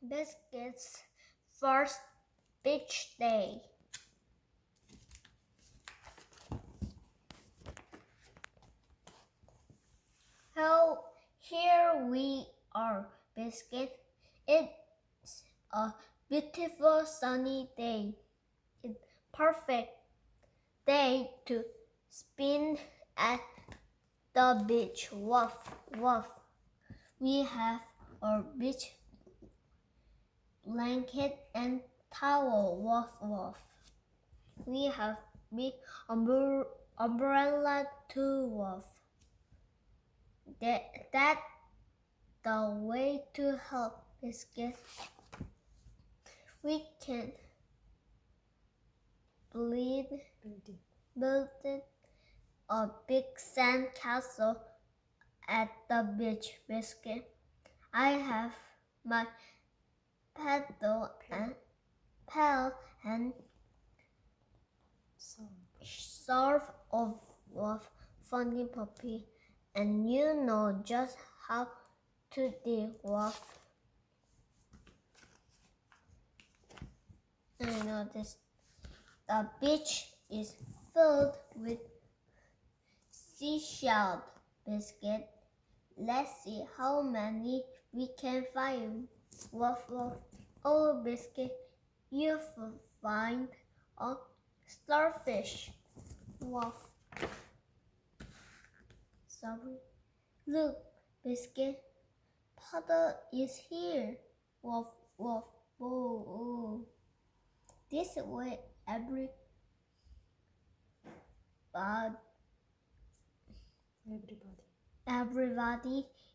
Biscuit's first beach day. Oh, here we are, Biscuit. It's a beautiful sunny day. It's perfect day to spend at the beach. Woof, woof. We have our beach blanket and towel. Woof, woof. We have big umbrella too. Woof. That's the way to help Biscuit. We can build a big sand castle at the beach, Biscuit. I have my paddle and sort of funny puppy, and you know just how to deal with. I noticed the beach is filled with seashells, Biscuit. Let's see how many we can find. Woof, woof. Oh, Biscuit, you find a starfish. Woof. Sorry. Look, Biscuit, Puddle is here. Woof, woof, boo, ooh. This way, everybody,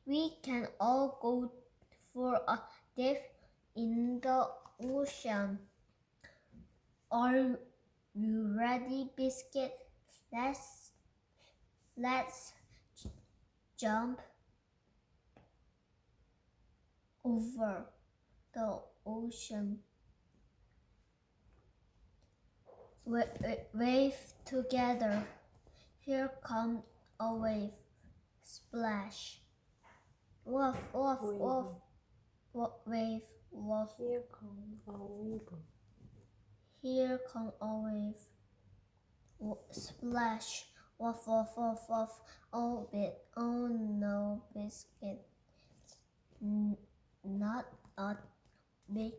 we can all go for a dip in the ocean. Are you ready, Biscuit? Let's jump over the ocean. Wave together. Here comes a wave. Splash. Woof, woof, woof. Wave, woof. Here comes a wave. Here comes a wave. Splash. Woof, woof, woof, woof. Oh, oh no, Biscuit. Not a big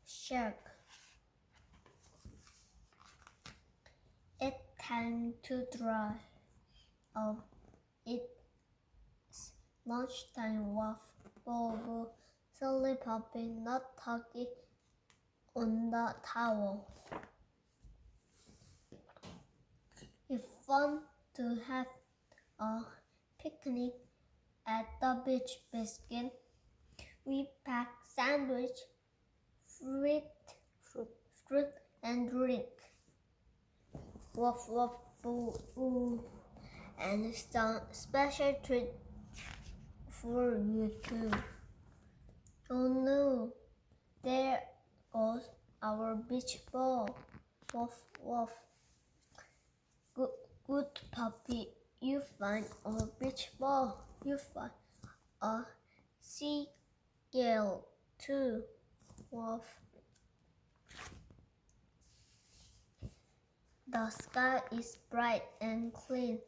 shark. It's time to dry. Oh, it's lunchtime. Woof, boo, boo. Silly puppy, not talking on the towel. It's fun to have a picnic at the beach, Biscuit. We pack sandwich, fruit and drink. Woof, woof, boo, boo. And some special treat for you too. Oh no, there goes our beach ball. Woof, woof. Good puppy, you find our beach ball. You find a seagull too. Woof. The sky is bright and clean.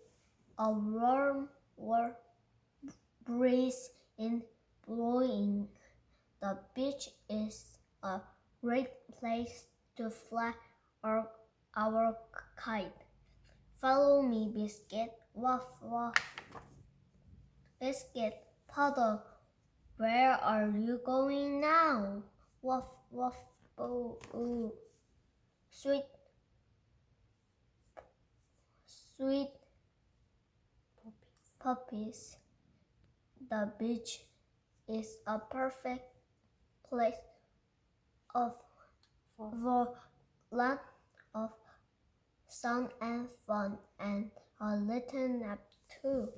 A warm breeze is blowing. The beach is a great place to fly our kite. Follow me, Biscuit. Woof, woof. Biscuit, Puddle, where are you going now? Woof, woof, boo, ooh. Sweet puppies. The beach is a perfect place for lot of sun and fun and a little nap too.